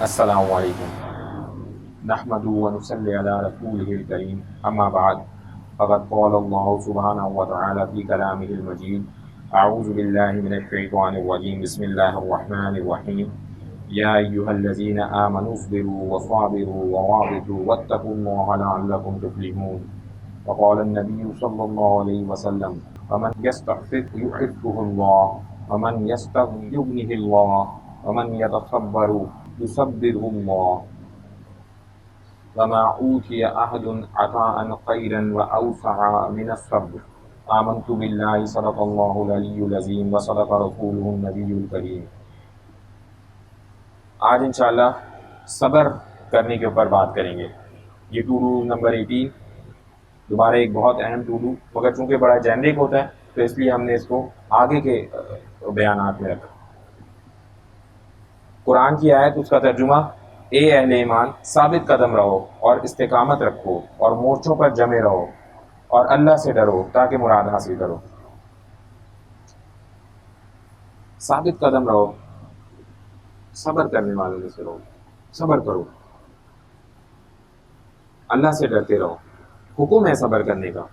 السلام علیکم نحمد و نصلی علی رسولہ الکریم اما بعد فقد قال اللہ سبحانہ وتعالی فی کلامہ المجید اعوذ باللہ من الشیطان الرجیم بسم اللہ الرحمن الرحیم یا ایہا الذین آمنوا اصبروا وصابروا ورابطوا واتقوا اللہ لعلکم تفلحون وقال النبی صلی اللہ علیہ وسلم فمن یستعفف یعفہ اللہ ومن یستغنی یغنہ اللہ ومن یتصبر یصبرہ اللہ وما اوتی احد عطاء خیرا واوسع من الصبر آمنت باللہ صدق اللہ العلی العظیم وصدق رسولہ النبی الکریم۔ آج انشاءاللہ صبر کرنے کے اوپر بات کریں گے۔ یہ ٹو ڈو نمبر 18 دوبارہ ایک بہت اہم ٹو ڈو، مگر چونکہ بڑا جینرک ہوتا ہے تو اس لیے ہم نے اس کو آگے کے بیانات میں رکھا۔ قرآن کی آیت، اس کا ترجمہ: اے اہل ایمان، ثابت قدم رہو اور استقامت رکھو اور مورچوں پر جمے رہو اور اللہ سے ڈرو تاکہ مراد حاصل کرو۔ ثابت قدم رہو، صبر کرنے والوں میں سے رہو، صبر کرو، اللہ سے ڈرتے رہو۔ حکم ہے صبر کرنے کا۔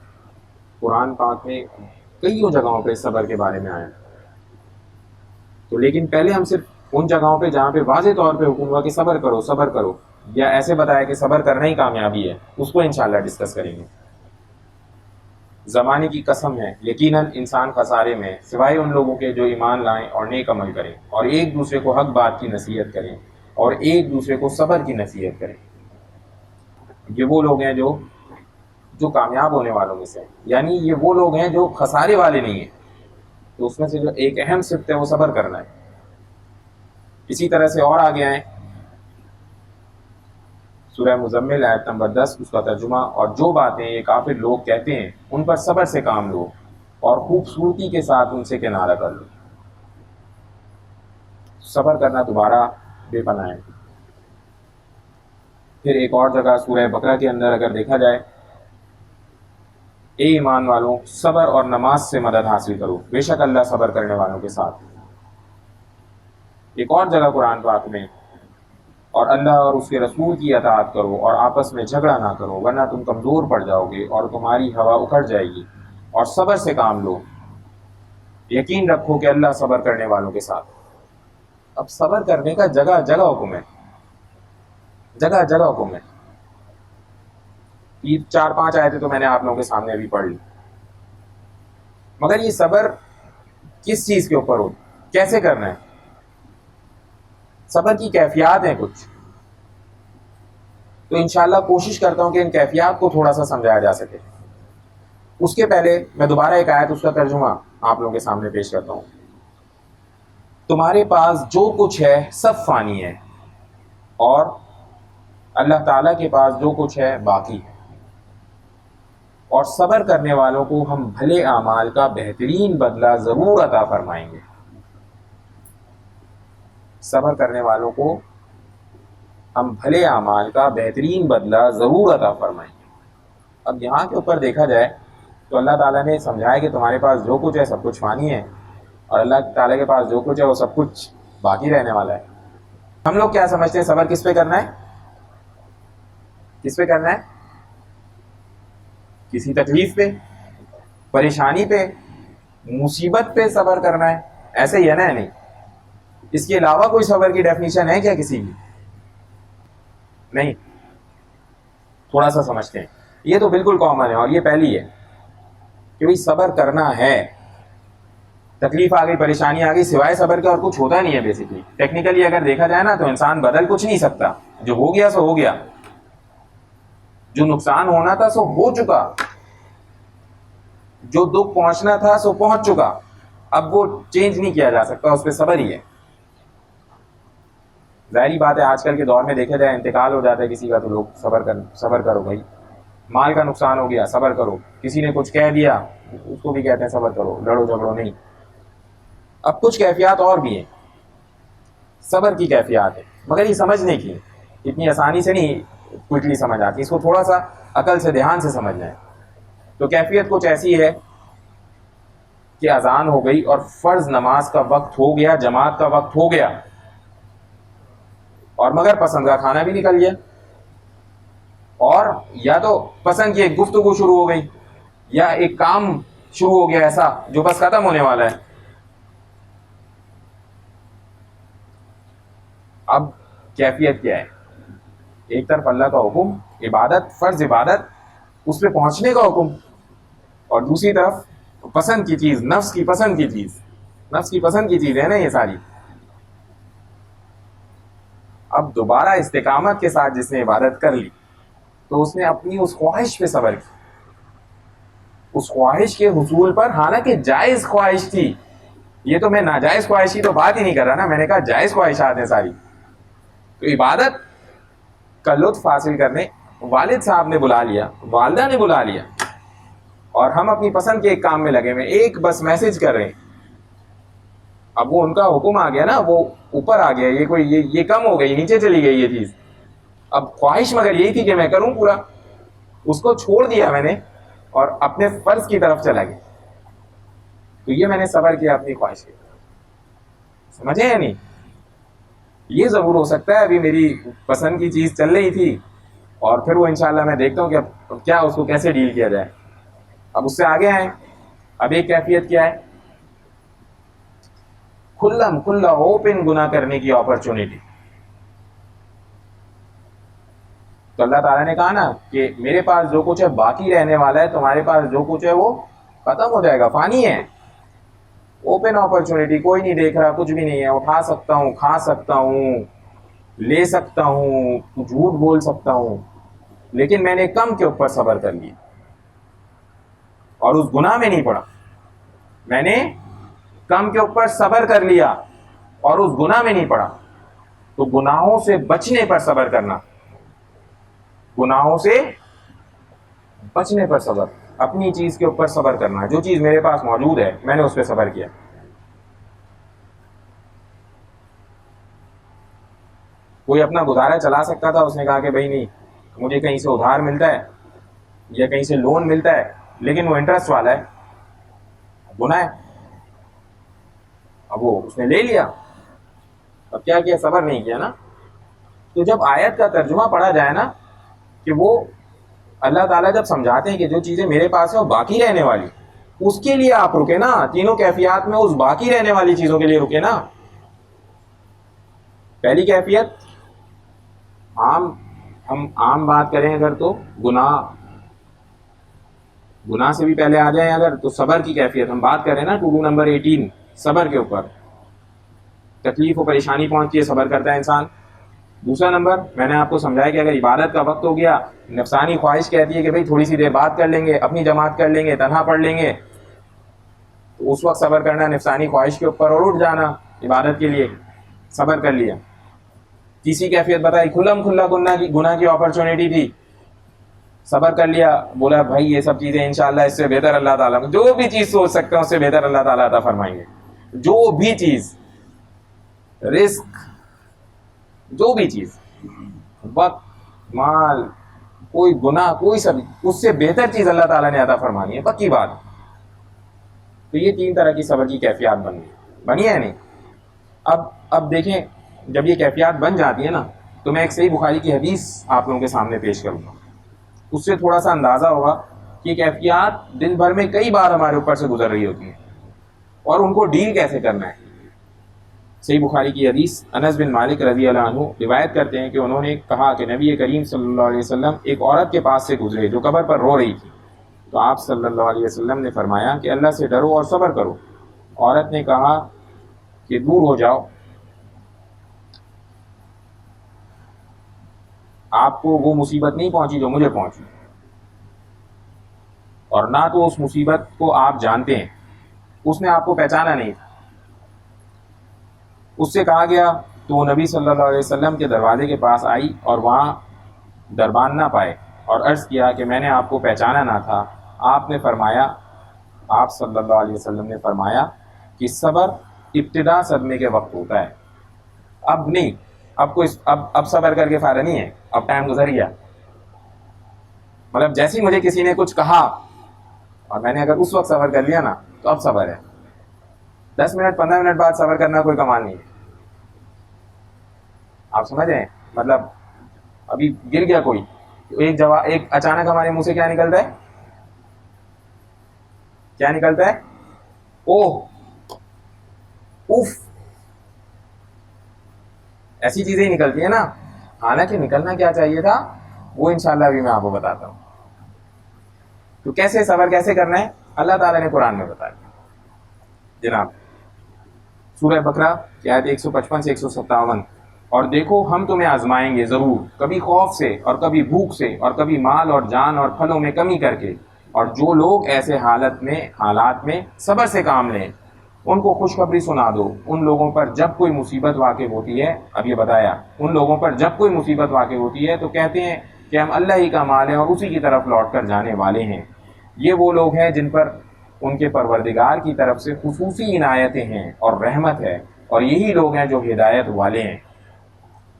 قرآن پاک میں کئی جگہوں پہ صبر کے بارے میں آیا، تو لیکن پہلے ہم صرف ان جگہوں پہ جہاں پہ واضح طور پہ حکم ہوا کہ صبر کرو صبر کرو، یا ایسے بتایا کہ صبر کرنا ہی کامیابی ہے، اس کو انشاءاللہ ڈسکس کریں گے۔ زمانے کی قسم ہے، یقیناً انسان خسارے میں سوائے ان لوگوں کے جو ایمان لائیں اور نیک عمل کریں اور ایک دوسرے کو حق بات کی نصیحت کریں اور ایک دوسرے کو صبر کی نصیحت کریں۔ یہ وہ لوگ ہیں جو کامیاب ہونے والوں میں سے ہیں، یعنی یہ وہ لوگ ہیں جو خسارے والے نہیں ہیں۔ تو اس میں سے جو ایک اہم صفت ہے وہ صبر کرنا ہے۔ اسی طرح سے اور آگے آئیں، سورہ مزمل آیت نمبر 10، اس کا ترجمہ: اور جو باتیں یہ کافر لوگ کہتے ہیں ان پر صبر سے کام لو اور خوبصورتی کے ساتھ ان سے کنارہ کر لو۔ صبر کرنا دوبارہ بے پناہ ہے۔ پھر ایک اور جگہ سورہ بقرہ کے اندر اگر دیکھا جائے: اے ایمان والوں، صبر اور نماز سے مدد حاصل کرو، بے شک اللہ صبر کرنے والوں کے ساتھ۔ ایک اور جگہ قرآن پاک میں: اور اللہ اور اس کے رسول کی اطاعت کرو اور آپس میں جھگڑا نہ کرو ورنہ تم کمزور پڑ جاؤ گے اور تمہاری ہوا اکھڑ جائے گی، اور صبر سے کام لو، یقین رکھو کہ اللہ صبر کرنے والوں کے ساتھ۔ اب صبر کرنے کا جگہ جگہ حکم ہے، جگہ جگہ حکم ہے۔ یہ 4-5 آیتیں تو میں نے آپ لوگوں کے سامنے ابھی پڑھ لی، مگر یہ صبر کس چیز کے اوپر ہو، کیسے کرنا ہے؟ صبر کی کیفیات ہیں کچھ، تو انشاءاللہ کوشش کرتا ہوں کہ ان کیفیات کو تھوڑا سا سمجھایا جا سکے۔ اس کے پہلے میں دوبارہ ایک آیت، اس کا ترجمہ آپ لوگوں کے سامنے پیش کرتا ہوں۔ تمہارے پاس جو کچھ ہے سب فانی ہے اور اللہ تعالیٰ کے پاس جو کچھ ہے باقی ہے، اور صبر کرنے والوں کو ہم بھلے اعمال کا بہترین بدلہ ضرور عطا فرمائیں گے۔ صبر کرنے والوں کو ہم بھلے اعمال کا بہترین بدلہ ضرور عطا فرمائیں گے۔ اب یہاں کے اوپر دیکھا جائے تو اللہ تعالیٰ نے سمجھایا کہ تمہارے پاس جو کچھ ہے سب کچھ فانی ہے، اور اللہ تعالیٰ کے پاس جو کچھ ہے وہ سب کچھ باقی رہنے والا ہے۔ ہم لوگ کیا سمجھتے ہیں صبر کس پہ کرنا ہے؟ کس پہ کرنا ہے؟ کسی تکلیف پہ، پریشانی پہ، مصیبت پہ صبر کرنا ہے، ایسے ہی ہے نا؟ نہیں، اس کے علاوہ کوئی صبر کی ڈیفینیشن ہے کیا کسی کی؟ نہیں۔ تھوڑا سا سمجھتے ہیں، یہ تو بالکل کامن ہے اور یہ پہلی ہے کہ بھئی صبر کرنا ہے۔ تکلیف آ گئی، پریشانی آ گئی، سوائے صبر کے اور کچھ ہوتا نہیں ہے بیسیکلی۔ ٹیکنیکلی اگر دیکھا جائے نا تو انسان بدل کچھ نہیں سکتا، جو ہو گیا سو ہو گیا، جو نقصان ہونا تھا سو ہو چکا، جو دکھ پہنچنا تھا سو پہنچ چکا، اب وہ چینج نہیں کیا جا سکتا، اس پہ صبر ہی ہے۔ ظاہری بات ہے آج کل کے دور میں دیکھا جائے انتقال ہو جاتا ہے کسی کا تو لوگ صبر کرو بھائی، مال کا نقصان ہو گیا صبر کرو، کسی نے کچھ کہہ دیا اس کو بھی کہتے ہیں صبر کرو، لڑو جھگڑو نہیں۔ اب کچھ کیفیات اور بھی ہیں، صبر کی کیفیات ہے، مگر یہ سمجھنے کی اتنی آسانی سے نہیں کوئکلی سمجھ آتی، اس کو تھوڑا سا عقل سے دھیان سے سمجھنا ہے۔ تو کیفیت کچھ ایسی ہے کہ اذان ہو گئی اور فرض نماز کا وقت ہو گیا، جماعت کا وقت ہو گیا، اور مگر پسند کا کھانا بھی نکل گیا، اور یا تو پسند کی ایک گفتگو شروع ہو گئی یا ایک کام شروع ہو گیا ایسا جو بس ختم ہونے والا ہے. اب کیفیت کیا ہے؟ ایک طرف اللہ کا حکم، عبادت، فرض عبادت، اس پہ پہنچنے کا حکم، اور دوسری طرف پسند کی چیز، نفس کی پسند کی چیز، نفس کی پسند کی چیز ہے نا یہ ساری. اب دوبارہ استقامت کے ساتھ جس نے عبادت کر لی تو اس نے اپنی اس خواہش پہ صبر کی، اس خواہش کے حصول پر، حالانکہ جائز خواہش تھی. یہ تو میں ناجائز خواہش کی تو بات ہی نہیں کر رہا نا، میں نے کہا جائز خواہشات ہیں ساری. تو عبادت کا لطف حاصل کرنے والد صاحب نے بلا لیا، والدہ نے بلا لیا، اور ہم اپنی پسند کے ایک کام میں لگے ہوئے، ایک بس میسج کر رہے ہیں. اب وہ ان کا حکم آ گیا نا، وہ اوپر آ گیا، یہ کوئی یہ کم ہو گئی، نیچے چلی گئی یہ چیز. اب خواہش مگر یہی تھی کہ میں کروں پورا، اس کو چھوڑ دیا میں نے اور اپنے فرض کی طرف چلا گیا. تو یہ میں نے صبر کیا اپنی خواہش کی طرف. سمجھے یا نہیں؟ یہ ضرور ہو سکتا ہے ابھی میری پسند کی چیز چل رہی تھی، اور پھر وہ انشاءاللہ میں دیکھتا ہوں کہ اب کیا اس کو کیسے ڈیل کیا جائے. اب اس سے آگے آئیں. اب ایک کیفیت کیا ہے؟ کھلا اوپن گناہ کرنے کی اپرچونٹی. تو اللہ تعالیٰ نے کہا نا کہ میرے پاس جو کچھ ہے باقی رہنے والا ہے، تمہارے پاس جو کچھ ہے وہ ختم ہو جائے گا، فانی ہے. اوپن اپرچونٹی، کوئی نہیں دیکھ رہا، کچھ بھی نہیں ہے، اٹھا سکتا ہوں، کھا سکتا ہوں، لے سکتا ہوں، جھوٹ بول سکتا ہوں. لیکن میں نے کم کے اوپر صبر کر لیا اور اس گناہ میں نہیں پڑا. میں نے کم کے اوپر صبر کر لیا اور اس گناہ میں نہیں پڑا. تو گناہوں سے بچنے پر صبر کرنا، گناہوں سے بچنے پر صبر، اپنی چیز کے اوپر صبر کرنا. جو چیز میرے پاس موجود ہے میں نے اس پہ صبر کیا. کوئی اپنا گزارا چلا سکتا تھا، اس نے کہا کہ بھائی نہیں، مجھے کہیں سے ادھار ملتا ہے یا کہیں سے لون ملتا ہے لیکن وہ انٹرسٹ والا ہے، گناہ ہے. اب وہ اس نے لے لیا، اب کیا کیا؟ صبر نہیں کیا نا. تو جب آیت کا ترجمہ پڑھا جائے نا کہ وہ اللہ تعالیٰ جب سمجھاتے ہیں کہ جو چیزیں میرے پاس ہیں وہ باقی رہنے والی، اس کے لیے آپ رکے نا. تینوں کیفیات میں اس باقی رہنے والی چیزوں کے لیے رکے نا. پہلی کیفیت، ہم عام بات کریں اگر تو گناہ سے بھی پہلے آ جائیں اگر تو صبر کی کیفیت ہم بات کریں نا. ٹو نمبر 18 صبر کے اوپر. تکلیف و پریشانی پہنچتی ہے، صبر کرتا ہے انسان. دوسرا نمبر میں نے آپ کو سمجھایا کہ اگر عبادت کا وقت ہو گیا، نفسانی خواہش کہتی ہے کہ بھئی تھوڑی سی دیر بات کر لیں گے، اپنی جماعت کر لیں گے، تنہا پڑھ لیں گے، تو اس وقت صبر کرنا نفسانی خواہش کے اوپر اور اٹھ جانا عبادت کے لیے. صبر کر لیا. تیسری کیفیت بتائی، کھلا گناہ کی اپرچونٹی تھی، صبر کر لیا، بولا بھائی یہ سب چیزیں انشاءاللہ اس سے بہتر اللہ تعالیٰ جو بھی چیز سوچ سکتے ہیں اس سے بہتر اللہ تعالیٰ عطا فرمائیں گے. جو بھی چیز، رزق، جو بھی چیز، وقت، مال، کوئی گناہ، کوئی سب، اس سے بہتر چیز اللہ تعالیٰ نے عطا فرمانی ہے، پکی بات. تو یہ 3 طرح کی صبر کی کیفیات بنی ہے نہیں. اب دیکھیں، جب یہ کیفیات بن جاتی ہے نا تو میں ایک صحیح بخاری کی حدیث آپ لوگوں کے سامنے پیش کروں گا. اس سے تھوڑا سا اندازہ ہوگا کہ کیفیات دن بھر میں کئی بار ہمارے اوپر سے گزر رہی ہوتی ہیں اور ان کو ڈیل کیسے کرنا ہے. صحیح بخاری کی حدیث، انس بن مالک رضی اللہ عنہ روایت کرتے ہیں کہ انہوں نے کہا کہ نبی کریم صلی اللہ علیہ وسلم ایک عورت کے پاس سے گزرے جو قبر پر رو رہی تھی. تو آپ صلی اللہ علیہ وسلم نے فرمایا کہ اللہ سے ڈرو اور صبر کرو. عورت نے کہا کہ دور ہو جاؤ، آپ کو وہ مصیبت نہیں پہنچی جو مجھے پہنچی، اور نہ تو اس مصیبت کو آپ جانتے ہیں، اس نے آپ کو پہچانا نہیں تھا. اس سے کہا گیا تو وہ نبی صلی اللہ علیہ وسلم کے دروازے کے پاس آئی اور وہاں دربان نہ پائے اور عرض کیا کہ میں نے آپ کو پہچانا نہ تھا. آپ صلی اللہ علیہ وسلم نے فرمایا کہ صبر ابتدا صدمے کے وقت ہوتا ہے، اب نہیں. اب صبر کر کے فائدہ نہیں ہے، اب ٹائم گزر گیا. مطلب جیسے مجھے کسی نے کچھ کہا اور میں نے اگر اس وقت صبر کر لیا نا تو اب صبر ہے. 10 منٹ 15 منٹ بعد صبر کرنا کوئی کمال نہیں ہے. آپ سمجھ رہے ہیں؟ مطلب ابھی گر گیا کوئی، ایک اچانک ہمارے منہ سے کیا نکلتا ہے؟ کیا نکلتا ہے؟ اوہ، اوف، ایسی چیزیں ہی نکلتی ہیں نا. حالانکہ نکلنا کیا چاہیے تھا وہ انشاءاللہ ابھی میں آپ کو بتاتا ہوں. تو کیسے صبر کیسے کرنا ہے اللہ تعالیٰ نے قرآن میں بتا دیا. جناب سورہ بقرہ کی آیت 155 سے 157. اور دیکھو ہم تمہیں آزمائیں گے ضرور، کبھی خوف سے اور کبھی بھوک سے اور کبھی مال اور جان اور پھلوں میں کمی کر کے. اور جو لوگ ایسے حالات میں صبر سے کام لیں ان کو خوشخبری سنا دو. ان لوگوں پر جب کوئی مصیبت واقع ہوتی ہے، اب یہ بتایا، ان لوگوں پر جب کوئی مصیبت واقع ہوتی ہے تو کہتے ہیں کہ ہم اللہ ہی کا مال ہیں اور اسی کی طرف لوٹ کر جانے والے ہیں. یہ وہ لوگ ہیں جن پر ان کے پروردگار کی طرف سے خصوصی عنایتیں ہیں اور رحمت ہے، اور یہی لوگ ہیں جو ہدایت والے ہیں.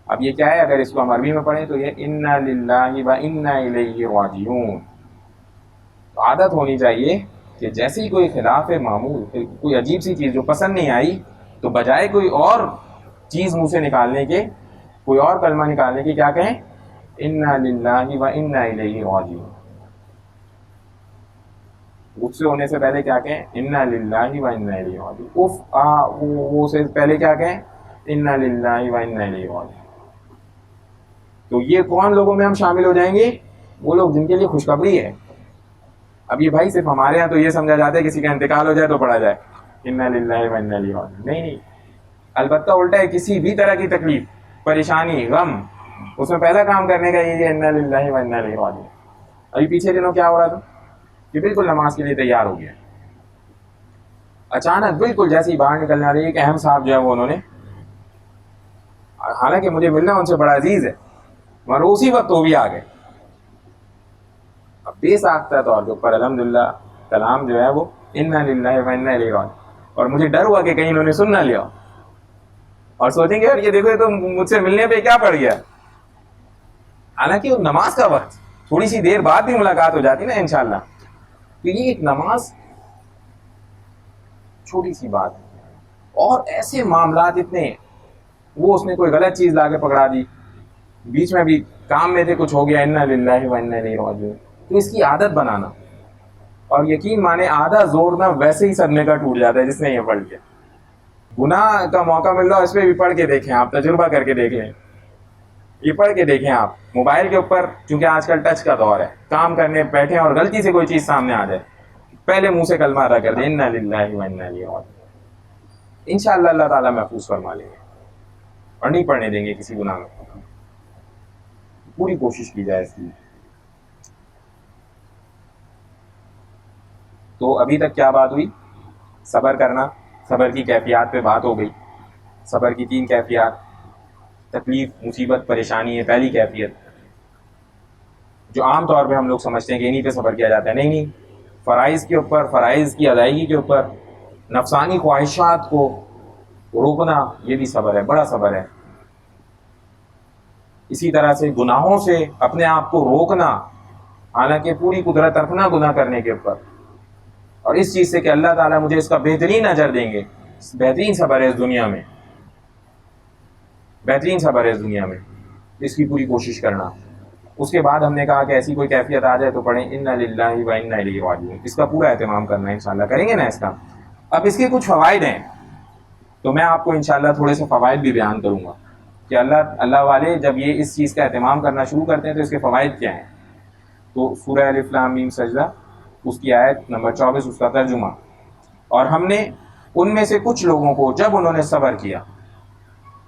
اب یہ کیا ہے؟ اگر اس کو ہم عربی میں پڑھیں تو یہ انا للہ و انا الیہ راجعون. تو عادت ہونی چاہیے کہ جیسے ہی کوئی خلاف معمول، کوئی عجیب سی چیز جو پسند نہیں آئی، تو بجائے کوئی اور چیز منہ سے نکالنے کے، کوئی اور کلمہ نکالنے کے، کیا کہیں؟ انا للہ و انا الیہ راجعون. غصے ہونے سے پہلے کیا کہیں؟ انا للہ و انا الیہ راجعون. وہ سے پہلے کیا کہیں؟ انا للہ و انا الیہ راجعون. تو یہ کون لوگوں میں ہم شامل ہو جائیں گے؟ وہ لوگ جن کے لیے خوشخبری ہے. اب یہ بھائی صرف ہمارے یہاں تو یہ سمجھا جاتا ہے کسی کا انتقال ہو جائے تو پڑھا جائے انا للہ و انا الیہ راجعون. نہیں، البتہ الٹا ہے، کسی بھی طرح کی تکلیف، پریشانی، غم، اس میں پہلا کام کرنے کا یہ انا للہ و انا الیہ راجعون. ابھی پیچھے دنوں کیا ہو رہا تھا کہ بالکل نماز کے لیے تیار ہو گیا، اچانک بالکل جیسے ہی باہر نکلنے والے ایک اہم صاحب جو ہے وہ انہوں نے، حالانکہ مجھے ملنا ان سے بڑا عزیز ہے، مگر اسی وقت وہ بھی آ گئے. اب بے ساختہ طور کے اوپر الحمدللہ کلام جو ہے وہ انا للہ و انا الیہ راجعون. اور مجھے ڈر ہوا کہ کہیں انہوں نے سن نہ لیا اور سوچیں گے یار یہ دیکھو یہ تو مجھ سے ملنے پہ کیا پڑ گیا. حالانکہ وہ نماز کا وقت، تھوڑی سی دیر بعد بھی ملاقات ہو جاتی نا انشاءاللہ. تو یہ ایک نماز چھوٹی سی بات ہے، اور ایسے معاملات اتنے، وہ اس نے کوئی غلط چیز لا کے پکڑا دی، بیچ میں بھی کام میں تھے، کچھ ہو گیا، انا للہ و انا الیہ راجعون. تو اس کی عادت بنانا، اور یقین مانے آدھا زور نہ ویسے ہی صدمے کا ٹوٹ جاتا ہے جس نے یہ پڑھ لیا. گناہ کا موقع مل رہا اس پہ بھی پڑھ کے دیکھیں، آپ تجربہ کر کے دیکھ لیں، یہ پڑھ کے دیکھیں آپ موبائل کے اوپر. کیونکہ آج کل ٹچ کا دور ہے، کام کرنے بیٹھیں اور غلطی سے کوئی چیز سامنے آ جائے، پہلے منہ سے کلمہ ادا کر دیں انا للہ و انا الیہ راجعون. انشاءاللہ اللہ تعالیٰ محفوظ فرما لیں گے اور نہیں پڑھنے دیں گے کسی گناہ میں. پوری کوشش کی جائے اس کی. تو ابھی تک کیا بات ہوئی؟ صبر کرنا، صبر کی کیفیات پہ بات ہو گئی. صبر کی 3 کیفیات: تکلیف، مصیبت، پریشانی ہے پہلی کیفیت، جو عام طور پہ ہم لوگ سمجھتے ہیں کہ انہیں پہ صبر کیا جاتا ہے. نہیں، فرائض کے اوپر، فرائض کی ادائیگی کے اوپر نفسانی خواہشات کو روکنا، یہ بھی صبر ہے، بڑا صبر ہے. اسی طرح سے گناہوں سے اپنے آپ کو روکنا، حالانکہ پوری قدرت رکھنا گناہ کرنے کے اوپر، اور اس چیز سے کہ اللہ تعالیٰ مجھے اس کا بہترین اجر دیں گے. بہترین صبر ہے اس دنیا میں، بہترین صبر ہے اس دنیا میں، اس کی پوری کوشش کرنا. اس کے بعد ہم نے کہا کہ ایسی کوئی کیفیت آ جائے تو پڑھیں انا للہ و انا الیہ راجعون. اس کا پورا اہتمام کرنا ہے، انشاءاللہ کریں گے نا اس کا. اب اس کے کچھ فوائد ہیں، تو میں آپ کو انشاءاللہ تھوڑے سے فوائد بھی بیان کروں گا کہ اللہ والے جب یہ اس چیز کا اہتمام کرنا شروع کرتے ہیں تو اس کے فوائد کیا ہیں. تو سورہ الف لام میم سجدہ، اس کی آیت نمبر 24، اس کا ترجمہ. اور ہم نے ان میں سے کچھ لوگوں کو جب انہوں نے صبر کیا،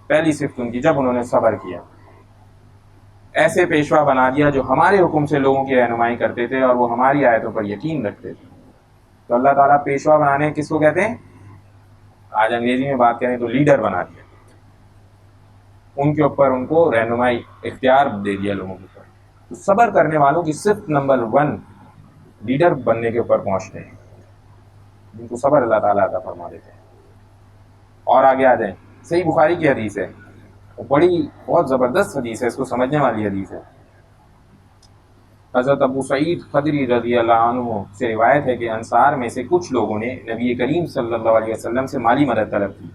پہلی صفت ان کی، جب انہوں نے صبر کیا، ایسے پیشوا بنا دیا جو ہمارے حکم سے لوگوں کی رہنمائی کرتے تھے اور وہ ہماری آیتوں پر یقین رکھتے تھے. تو اللہ تعالیٰ پیشوا بنانے کس کو کہتے ہیں؟ آج انگریزی میں بات کریں تو لیڈر بنا دیا، ان کے اوپر ان کو رہنمائی اختیار دے دیا لوگوں کے اوپر. تو صبر کرنے والوں کی صفت نمبر 1 لیڈر بننے کے اوپر پہنچتے ہیں، جن کو صبر اللہ تعالیٰ عطا فرما دیتے ہیں. اور آگے آ جائیں، صحیح بخاری کی حدیث ہے، بڑی بہت زبردست حدیث ہے، اس کو سمجھنے والی حدیث ہے. حضرت ابو سعید خدری رضی اللہ عنہ سے روایت ہے کہ انصار میں سے کچھ لوگوں نے نبی کریم صلی اللہ علیہ وسلم سے مالی مدد طلب کی.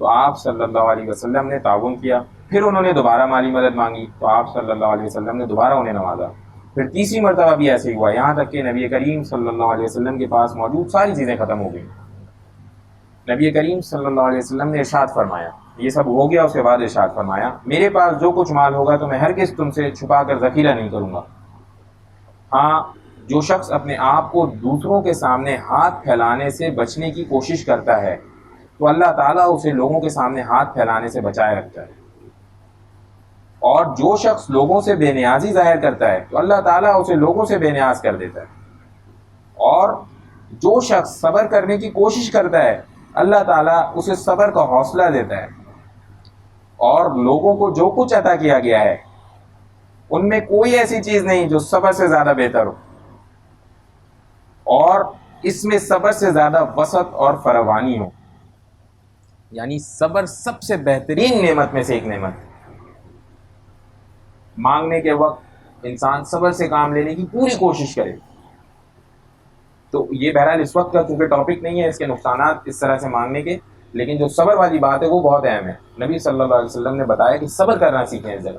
تو آپ صلی اللہ علیہ وسلم نے تعاون کیا. پھر انہوں نے دوبارہ مالی مدد مانگی تو آپ صلی اللہ علیہ وسلم نے دوبارہ انہیں نوازا. پھر تیسری مرتبہ بھی ایسے ہی ہوا، یہاں تک کہ نبی کریم صلی اللہ علیہ وسلم کے پاس موجود ساری چیزیں ختم ہو گئیں. نبی کریم صلی اللہ علیہ وسلم نے ارشاد فرمایا، یہ سب ہو گیا، اس کے بعد ارشاد فرمایا میرے پاس جو کچھ مال ہوگا تو میں ہرگز تم سے چھپا کر ذخیرہ نہیں کروں گا. ہاں، جو شخص اپنے آپ کو دوسروں کے سامنے ہاتھ پھیلانے سے بچنے کی کوشش کرتا ہے تو اللہ تعالیٰ اسے لوگوں کے سامنے ہاتھ پھیلانے سے بچائے رکھتا ہے. اور جو شخص لوگوں سے بے نیازی ظاہر کرتا ہے تو اللہ تعالیٰ اسے لوگوں سے بے نیاز کر دیتا ہے. اور جو شخص صبر کرنے کی کوشش کرتا ہے اللہ تعالیٰ اسے صبر کا حوصلہ دیتا ہے. اور لوگوں کو جو کچھ عطا کیا گیا ہے ان میں کوئی ایسی چیز نہیں جو صبر سے زیادہ بہتر ہو، اور اس میں صبر سے زیادہ وسعت اور فراوانی ہو. یعنی صبر سب سے بہترین نعمت میں سے ایک نعمت. مانگنے کے وقت انسان صبر سے کام لینے کی پوری کوشش کرے. تو یہ بہرحال اس وقت کا چونکہ ٹاپک نہیں ہے اس کے نقصانات اس طرح سے مانگنے کے، لیکن جو صبر والی بات ہے وہ بہت اہم ہے. نبی صلی اللہ علیہ وسلم نے بتایا کہ صبر کرنا سیکھیں اس جگہ،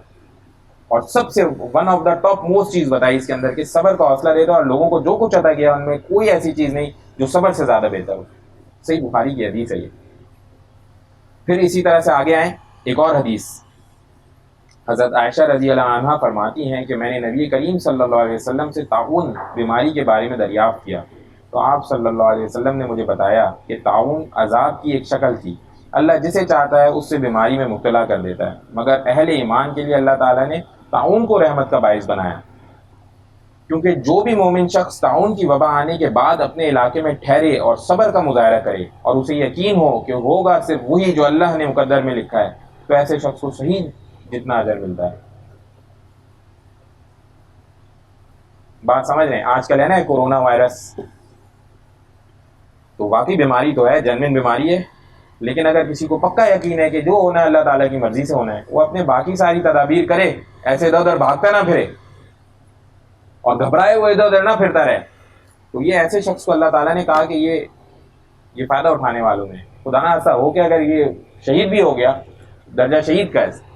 اور سب سے one of the top most چیز بتائی اس کے اندر کہ صبر کا حوصلہ دیتا ہے، اور لوگوں کو جو کچھ عطا کیا ان میں کوئی ایسی چیز نہیں جو صبر سے زیادہ بہتر ہو. صحیح بخاری کی حدیث ہے یہ. پھر اسی طرح سے آگے آئیں، ایک اور حدیث حضرت عائشہ رضی اللہ عنہا فرماتی ہیں کہ میں نے نبی کریم صلی اللہ علیہ وسلم سے طاعون بیماری کے بارے میں دریافت کیا تو آپ صلی اللہ علیہ وسلم نے مجھے بتایا کہ طاعون عذاب کی ایک شکل تھی. اللہ جسے چاہتا ہے اس سے بیماری میں مبتلا کر دیتا ہے، مگر اہل ایمان کے لیے اللہ تعالیٰ نے طاعون کو رحمت کا باعث بنایا، کیونکہ جو بھی مومن شخص طاعون کی وبا آنے کے بعد اپنے علاقے میں ٹھہرے اور صبر کا مظاہرہ کرے اور اسے یقین ہو کہ ہوگا صرف وہی جو اللہ نے مقدر میں لکھا ہے، تو ایسے شخص کو صحیح جتنا اجر ملتا ہے. بات سمجھ رہے ہیں؟ آج کل ہے نا کورونا وائرس، تو واقعی بیماری تو ہے، جنمن بیماری ہے، لیکن اگر کسی کو پکا یقین ہے کہ جو ہونا ہے اللہ تعالیٰ کی مرضی سے ہونا ہے، وہ اپنے باقی ساری تدابیر کرے، ایسے ادھر ادھر بھاگتا نہ پھرے اور گھبرائے ہوئے ادھر ادھر نہ پھرتا رہے. تو یہ ایسے شخص کو اللہ تعالیٰ نے کہا کہ یہ فائدہ اٹھانے والوں نے، خدا نہ ایسا ہو کہ اگر یہ شہید بھی ہو گیا، درجہ شہید کا ہے.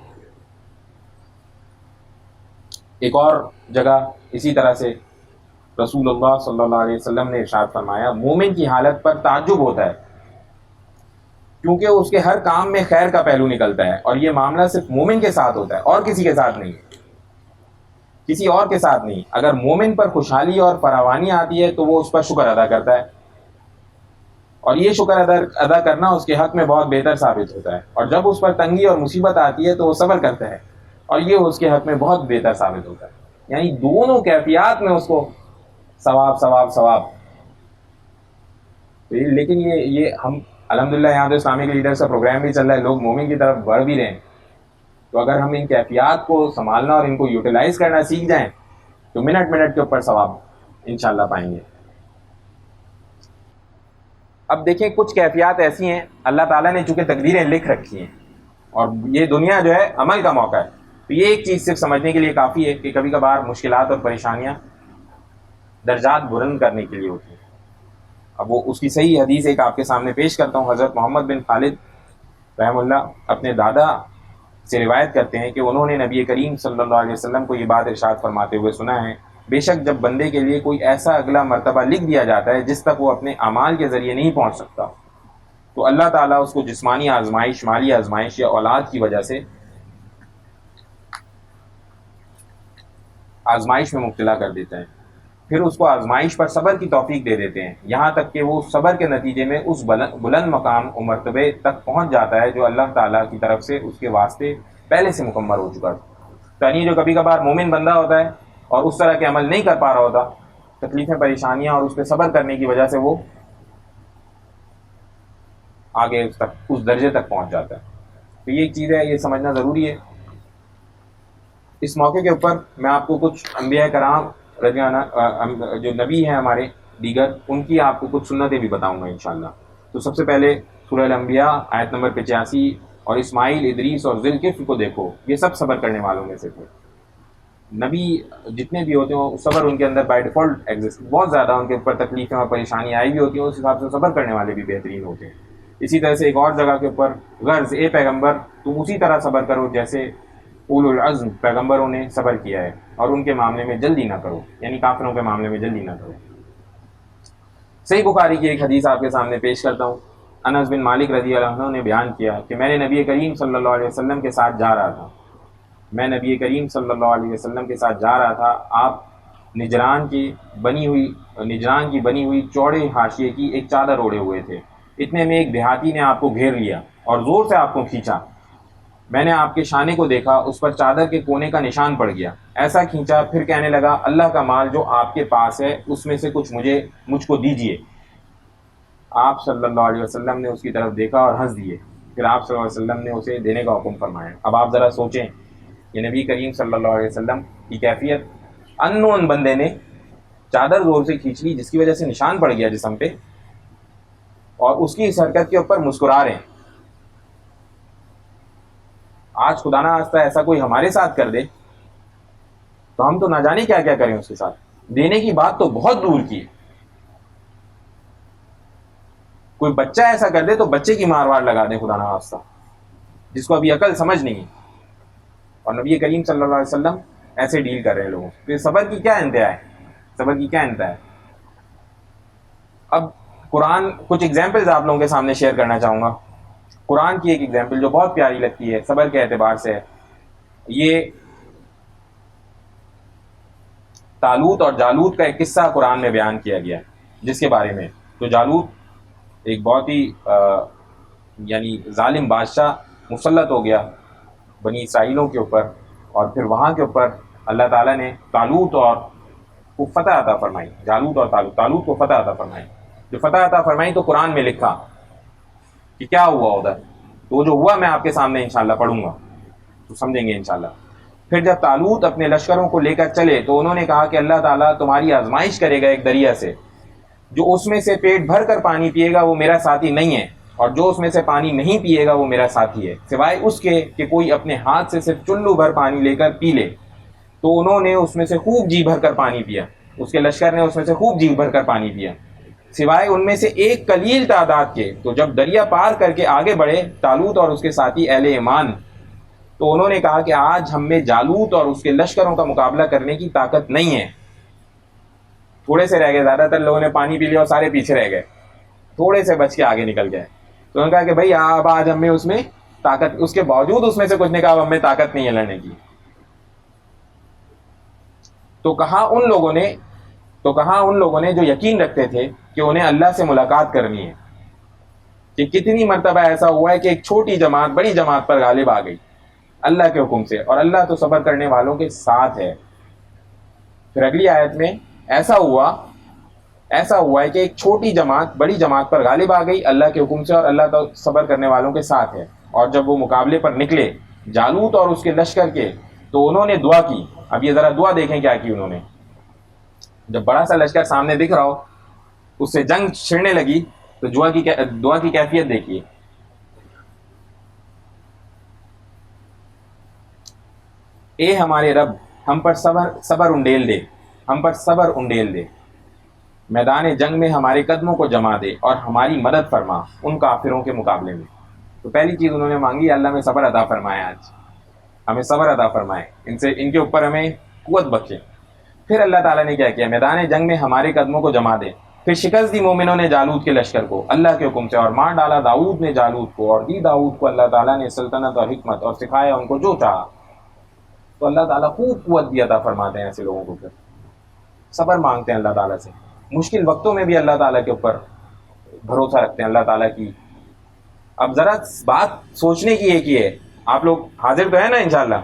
ایک اور جگہ اسی طرح سے رسول اللہ صلی اللہ علیہ وسلم نے ارشاد فرمایا مومن کی حالت پر تعجب ہوتا ہے کیونکہ اس کے ہر کام میں خیر کا پہلو نکلتا ہے، اور یہ معاملہ صرف مومن کے ساتھ ہوتا ہے اور کسی کے ساتھ نہیں، کسی اور کے ساتھ نہیں. اگر مومن پر خوشحالی اور فراوانی آتی ہے تو وہ اس پر شکر ادا کرتا ہے، اور یہ شکر ادا کرنا اس کے حق میں بہت بہتر ثابت ہوتا ہے. اور جب اس پر تنگی اور مصیبت آتی ہے تو وہ صبر کرتا ہے، اور یہ اس کے حق میں بہت بہتر ثابت ہوتا ہے. یعنی دونوں کیفیات میں اس کو ثواب ثواب ثواب. لیکن یہ ہم الحمدللہ یہاں تو اسلامک لیڈرز کا پروگرام بھی چل رہا ہے، لوگ مومن کی طرف بڑھ بھی رہے ہیں. تو اگر ہم ان کیفیات کو سنبھالنا اور ان کو یوٹیلائز کرنا سیکھ جائیں تو منٹ منٹ کے اوپر ثواب انشاءاللہ پائیں گے. اب دیکھیں کچھ کیفیات ایسی ہیں اللہ تعالیٰ نے چونکہ تقدیریں لکھ رکھی ہیں، اور یہ دنیا جو ہے عمل کا موقع ہے. تو یہ ایک چیز صرف سمجھنے کے لیے کافی ہے کہ کبھی کبھار مشکلات اور پریشانیاں درجات بلند کرنے کے لیے ہوتی ہیں. اب وہ اس کی صحیح حدیث ایک آپ کے سامنے پیش کرتا ہوں. حضرت محمد بن خالد رحم اللہ اپنے دادا سے روایت کرتے ہیں کہ انہوں نے نبی کریم صلی اللہ علیہ وسلم کو یہ بات ارشاد فرماتے ہوئے سنا ہے بے شک جب بندے کے لیے کوئی ایسا اگلا مرتبہ لکھ دیا جاتا ہے جس تک وہ اپنے اعمال کے ذریعے نہیں پہنچ سکتا تو اللہ تعالیٰ اس کو جسمانی آزمائش، مالی آزمائش یا اولاد کی وجہ سے آزمائش میں مبتلا کر دیتے ہیں. پھر اس کو آزمائش پر صبر کی توفیق دے دیتے ہیں، یہاں تک کہ وہ صبر کے نتیجے میں اس بلند مقام و مرتبے تک پہنچ جاتا ہے جو اللہ تعالیٰ کی طرف سے اس کے واسطے پہلے سے مکمل ہو چکا ہے. یعنی جو کبھی کبھار مومن بندہ ہوتا ہے اور اس طرح کے عمل نہیں کر پا رہا ہوتا، تکلیفیں پریشانیاں اور اس پہ صبر کرنے کی وجہ سے وہ آگے اس درجے تک پہنچ جاتا ہے. تو یہ ایک چیز ہے، یہ سمجھنا ضروری ہے. اس موقع کے اوپر میں آپ کو کچھ انبیاء کرام جو نبی ہیں ہمارے دیگر، ان کی آپ کو کچھ سنتیں بھی بتاؤں گا انشاءاللہ. تو سب سے پہلے سورہ الانبیاء آیت نمبر 85 اور اسماعیل، ادریس اور ذوالکفل کو دیکھو، یہ سب صبر کرنے والوں میں سے تھے. نبی جتنے بھی ہوتے ہیں صبر ان کے اندر بائی ڈیفالٹ ایگزسٹ، بہت زیادہ ان کے اوپر تکلیفیں اور پریشانیاں آئی بھی ہوتی ہیں، اس حساب سے صبر کرنے والے بھی بہترین ہوتے ہیں. اسی طرح سے ایک اور جگہ کے اوپر غرض اے پیغمبر تم اسی طرح صبر کرو جیسے اولو العزم پیغمبروں نے صبر کیا ہے، اور ان کے معاملے میں جلدی نہ کرو، یعنی کافروں کے معاملے میں جلدی نہ کرو۔ صحیح بخاری کی ایک حدیث آپ کے سامنے پیش کرتا ہوں۔ انس بن مالک رضی اللہ عنہ نے بیان کیا کہ میں نے نبی کریم صلی اللہ علیہ وسلم کے ساتھ جا رہا تھا، میں نبی کریم صلی اللہ علیہ وسلم کے ساتھ جا رہا تھا، آپ نجران کی بنی ہوئی چوڑے حاشیے کی ایک چادر اوڑھے ہوئے تھے۔ اتنے میں ایک دیہاتی نے آپ کو گھیر لیا اور زور سے آپ کو کھینچا۔ میں نے آپ کے شانے کو دیکھا، اس پر چادر کے کونے کا نشان پڑ گیا۔ ایسا کھینچا، پھر کہنے لگا اللہ کا مال جو آپ کے پاس ہے اس میں سے کچھ مجھ کو دیجیے۔ آپ صلی اللہ علیہ وسلم نے اس کی طرف دیکھا اور ہنس دیے، پھر آپ صلی اللہ علیہ وسلم نے اسے دینے کا حکم فرمایا۔ اب آپ ذرا سوچیں، یہ نبی کریم صلی اللہ علیہ وسلم کی کیفیت، انون بندے نے چادر زور سے کھینچ لی جس کی وجہ سے نشان پڑ گیا جسم پہ، اور اس کی اس حرکت کے اوپر مسکرا رہے ہیں۔ آج خدا نہ خواستہ ایسا کوئی ہمارے ساتھ کر دے تو ہم تو نہ جانے کیا کیا کریں اس کے ساتھ، دینے کی بات تو بہت دور کی ہے۔ کوئی بچہ ایسا کر دے تو بچے کی مار وار لگا دیں خدا نہ خواستہ، جس کو ابھی عقل سمجھ نہیں ہے، اور نبی کریم صلی اللہ علیہ وسلم ایسے ڈیل کر رہے ہیں لوگوں سے۔ صبر کی کیا انتہا ہے، صبر کی کیا انتہا ہے۔ اب قرآن کچھ ایگزامپلز آپ لوگوں کے سامنے شیئر کرنا چاہوں گا۔ قرآن کی ایک ایگزامپل جو بہت پیاری لگتی ہے صبر کے اعتبار سے، یہ طالوت اور جالوت کا ایک قصہ قرآن میں بیان کیا گیا ہے، جس کے بارے میں تو جالوت ایک بہت ہی یعنی ظالم بادشاہ مسلط ہو گیا بنی اسرائیلوں کے اوپر، اور پھر وہاں کے اوپر اللہ تعالیٰ نے طالوت اور کو فتح عطا فرمائی، جالوت اور طالوت کو فتح عطا فرمائی۔ جو فتح عطا فرمائی تو قرآن میں لکھا کہ کیا ہوا ادھر، تو جو ہوا میں آپ کے سامنے انشاءاللہ پڑھوں گا تو سمجھیں گے انشاءاللہ۔ پھر جب طالوت اپنے لشکروں کو لے کر چلے تو انہوں نے کہا کہ اللہ تعالیٰ تمہاری آزمائش کرے گا ایک دریا سے، جو اس میں سے پیٹ بھر کر پانی پیے گا وہ میرا ساتھی نہیں ہے، اور جو اس میں سے پانی نہیں پیے گا وہ میرا ساتھی ہے، سوائے اس کے کہ کوئی اپنے ہاتھ سے صرف چلو بھر پانی لے کر پی لے۔ تو انہوں نے اس میں سے خوب جی بھر کر پانی پیا، اس کے لشکر نے اس میں سے خوب جی بھر کر پانی پیا، سوائے ان میں سے ایک قلیل تعداد کے۔ تو جب دریا پار کر کے آگے بڑھے طالوت اور اس کے ساتھی اہل ایمان، تو انہوں نے کہا کہ آج ہم میں جالوت اور اس کے لشکروں کا مقابلہ کرنے کی طاقت نہیں ہے۔ تھوڑے سے رہ گئے، زیادہ تر لوگوں نے پانی پی لیا اور سارے پیچھے رہ گئے، تھوڑے سے بچ کے آگے نکل گئے۔ تو انہوں نے کہا کہ بھائی اب آج ہم میں اس میں طاقت، اس کے باوجود اس میں سے کچھ نے کہا ہم میں طاقت نہیں ہے لڑنے کی۔ تو کہاں ان لوگوں نے جو یقین رکھتے تھے کہ انہیں اللہ سے ملاقات کرنی ہے، کہ کتنی مرتبہ ایسا ہوا ہے کہ ایک چھوٹی جماعت بڑی جماعت پر غالب آ گئی اللہ کے حکم سے، اور اللہ تو صبر کرنے والوں کے ساتھ ہے۔ پھر اگلی آیت میں ایسا ہوا ہے کہ ایک چھوٹی جماعت بڑی جماعت پر غالب آ گئی اللہ کے حکم سے، اور اللہ تو صبر کرنے والوں کے ساتھ ہے۔ اور جب وہ مقابلے پر نکلے جالوت اور اس کے لشکر کے، تو انہوں نے دعا کی۔ اب یہ ذرا دعا دیکھیں کیا کی انہوں نے۔ جب بڑا سا لشکر سامنے دکھ رہا ہو، اس سے جنگ چھڑنے لگی، تو دعا کی کیفیت دیکھیے۔ اے ہمارے رب، ہم پر صبر انڈیل دے، میدان جنگ میں ہمارے قدموں کو جما دے اور ہماری مدد فرما ان کافروں کے مقابلے میں۔ تو پہلی چیز انہوں نے مانگی، اللہ میں صبر عطا فرمائے، آج ہمیں صبر عطا فرمائے، ان کے اوپر ہمیں قوت بخشے۔ پھر اللہ تعالیٰ نے کیا کیا، میدان جنگ میں ہمارے قدموں کو جما دے۔ پھر شکست دی مومنوں نے جالوت کے لشکر کو اللہ کے حکم سے، اور مار ڈالا داؤد نے جالوت کو، اور دی داؤد کو اللہ تعالیٰ نے سلطنت اور حکمت، اور سکھایا ان کو جو چاہا۔ تو اللہ تعالیٰ خوب قوت بھی عطا فرماتے ہیں ایسے لوگوں کو۔ پھر صبر مانگتے ہیں اللہ تعالیٰ سے، مشکل وقتوں میں بھی اللہ تعالیٰ کے اوپر بھروسہ رکھتے ہیں اللہ تعالیٰ کی۔ اب ذرا بات سوچنے کی ایک ہی ہے، آپ لوگ حاضر تو ہے نا انشاءاللہ،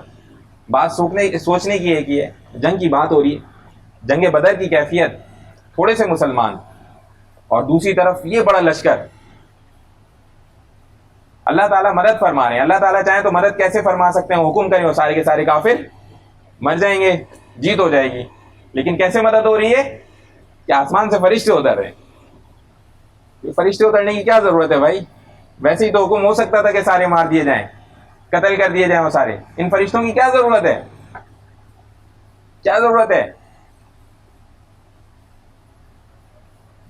بات سوچنے کی ایک ہی ہے۔ جنگ کی بات ہو رہی ہے، جنگ بدر کی کیفیت، تھوڑے سے مسلمان اور دوسری طرف یہ بڑا لشکر، اللہ تعالیٰ مدد فرما رہے ہیں۔ اللہ تعالیٰ چاہیں تو مدد کیسے فرما سکتے ہیں، حکم کریں وہ سارے کے سارے کافر مر جائیں گے، جیت ہو جائے گی۔ لیکن کیسے مدد ہو رہی ہے کہ آسمان سے فرشتے اتر رہے ہیں۔ یہ فرشتے اترنے کی کیا ضرورت ہے بھائی، ویسے ہی تو حکم ہو سکتا تھا کہ سارے مار دیے جائیں، قتل کر دیے جائیں وہ سارے۔ ان فرشتوں کی کیا ضرورت ہے، کیا ضرورت ہے؟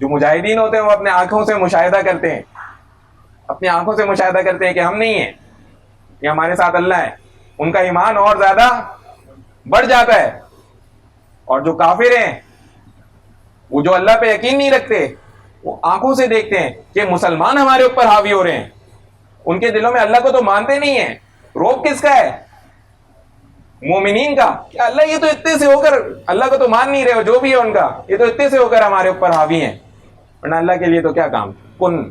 جو مجاہدین ہوتے ہیں وہ اپنے آنکھوں سے مشاہدہ کرتے ہیں، اپنی آنکھوں سے مشاہدہ کرتے ہیں کہ ہم نہیں ہیں، یہ ہمارے ساتھ اللہ ہے، ان کا ایمان اور زیادہ بڑھ جاتا ہے۔ اور جو کافر ہیں، وہ جو اللہ پہ یقین نہیں رکھتے، وہ آنکھوں سے دیکھتے ہیں کہ مسلمان ہمارے اوپر حاوی ہو رہے ہیں، ان کے دلوں میں اللہ کو تو مانتے نہیں ہیں۔ روب کس کا ہے؟ مومنین کا، کہ اللہ یہ تو اتنے سے ہو کر اللہ کو تو مان نہیں رہے ہو، جو بھی ہے ان کا، یہ تو اتنے سے ہو کر ہمارے اوپر حاوی ہیں، ورنہ اللہ کے لیے تو کیا کام کن۔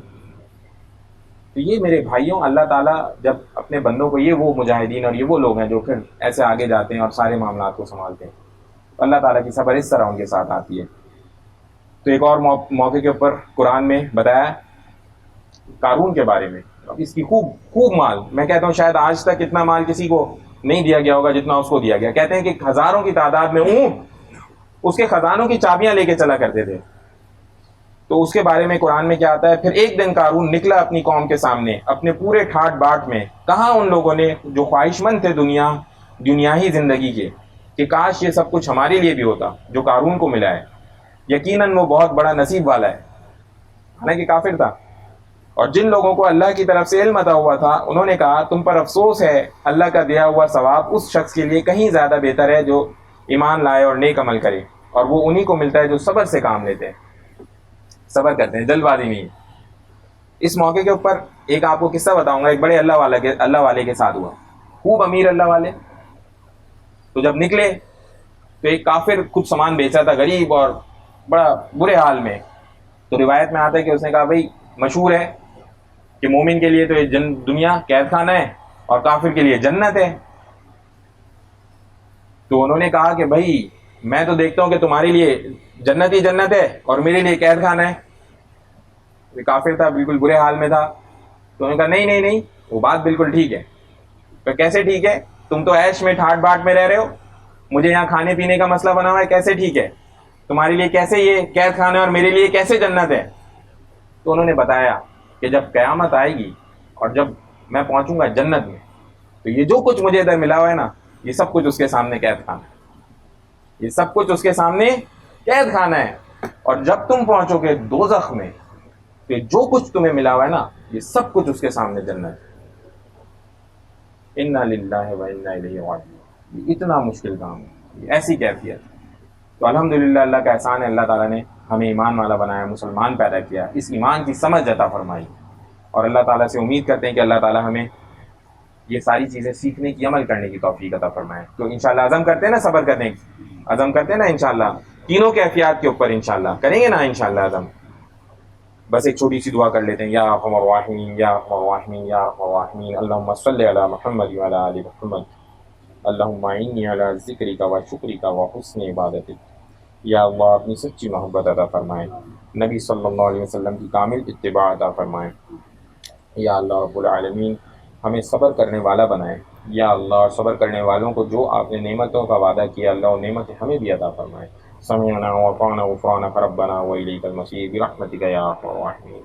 تو یہ میرے بھائیوں، اللہ تعالیٰ جب اپنے بندوں کو، یہ وہ مجاہدین اور یہ وہ لوگ ہیں جو پھر ایسے آگے جاتے ہیں اور سارے معاملات کو سنبھالتے ہیں، تو اللہ تعالیٰ کی صبر اس طرح ان کے ساتھ آتی ہے۔ تو ایک اور موقع کے اوپر قرآن میں بتایا قارون کے بارے میں، اس کی خوب مال، میں کہتا ہوں شاید آج تک اتنا مال کسی کو نہیں دیا گیا ہوگا جتنا اس کو دیا گیا۔ کہتے ہیں کہ ہزاروں کی تعداد میں اونٹ اس کے خزانوں کی چابیاں لے کے چلا کرتے تھے۔ تو اس کے بارے میں قرآن میں کیا آتا ہے، پھر ایک دن قارون نکلا اپنی قوم کے سامنے اپنے پورے ٹھاٹ باٹ میں، کہاں ان لوگوں نے جو خواہش مند تھے دنیاہی زندگی کے، کہ کاش یہ سب کچھ ہمارے لیے بھی ہوتا جو قارون کو ملا ہے، یقیناً وہ بہت بڑا نصیب والا ہے، حالانکہ کافر تھا۔ اور جن لوگوں کو اللہ کی طرف سے علم عطا ہوا تھا، انہوں نے کہا تم پر افسوس ہے، اللہ کا دیا ہوا ثواب اس شخص کے لیے کہیں زیادہ بہتر ہے جو ایمان لائے اور نیک عمل کرے، اور وہ انہی کو ملتا ہے جو صبر سے کام لیتے ہیں، صبر کرتے ہیں، جلد بازی نہیں۔ اس موقع کے اوپر ایک آپ کو قصہ بتاؤں گا، ایک بڑے اللہ والے کے ساتھ ہوا، خوب امیر اللہ والے۔ تو جب نکلے تو ایک کافر کچھ سامان بیچا تھا، غریب اور بڑا برے حال میں۔ تو روایت میں آتا ہے کہ اس نے کہا بھائی مشہور ہے کہ مومن کے لیے تو یہ دنیا قید خانہ ہے اور کافر کے لیے جنت ہے۔ تو انہوں نے کہا کہ بھائی میں تو دیکھتا ہوں کہ تمہارے لیے جنت ہی جنت ہے اور میرے لیے قید خانہ ہے۔ یہ کافر تھا، بالکل برے حال میں تھا۔ تو انہوں نے کہا نہیں وہ بات بالکل ٹھیک ہے۔ تو کیسے ٹھیک ہے؟ تم تو عیش میں ٹھاٹ باٹ میں رہ رہے ہو، مجھے یہاں کھانے پینے کا مسئلہ بنا ہوا ہے، کیسے ٹھیک ہے؟ تمہارے لیے کیسے یہ قید خانہ ہے اور میرے لیے کیسے جنت ہے؟ تو انہوں نے بتایا کہ جب قیامت آئے گی اور جب میں پہنچوں گا جنت میں، تو یہ جو کچھ مجھے ادھر ملا ہوا ہے نا، یہ سب کچھ اس کے سامنے قید خانہ ہے، یہ سب کچھ اس کے سامنے قید خانہ ہے۔ اور جب تم پہنچو گے دوزخ میں، تو جو کچھ تمہیں ملا ہوا ہے نا، یہ سب کچھ اس کے سامنے جنت ہے۔ انا للہ و انا الیہ راجعون، یہ اتنا مشکل کام ہے، یہ ایسی کیفیت۔ تو الحمدللہ اللہ کا احسان ہے، اللہ تعالیٰ نے ہمیں ایمان والا بنایا، مسلمان پیدا کیا، اس ایمان کی سمجھ عطا فرمائی، اور اللہ تعالیٰ سے امید کرتے ہیں کہ اللہ تعالیٰ ہمیں یہ ساری چیزیں سیکھنے کی، عمل کرنے کی توفیق عطا فرمائے۔ تو انشاءاللہ عزم کرتے ہیں نا صبر کرنے کی، عزم کرتے ہیں نا انشاءاللہ تینوں کیفیات کے اوپر، انشاءاللہ کریں گے نا انشاءاللہ عزم۔ بس ایک چھوٹی سی دعا کر لیتے ہیں، یا ارحم الراحمین یا ارحم الراحمین یا ارحم الراحمین، اللہم صلی علی محمد وعلی آل محمد، اللہم اعنی علی ذکرک و شکرک و حسن عبادتک۔ یا اللہ اپنی سچی محبت عطا فرمائیں، نبی صلی اللہ علیہ وسلم کی کامل اتباع عطا فرمائیں۔ یا اللہ رب العالمین ہمیں صبر کرنے والا بنائیں، یا اللہ صبر کرنے والوں کو جو آپ نے نعمتوں کا وعدہ کیا، اللہ وہ نعمتیں ہمیں بھی عطا فرمائیں۔ سمعنا وأطعنا غفرانك ربنا وإليك المصير برحمتك يا أرحم الراحمين۔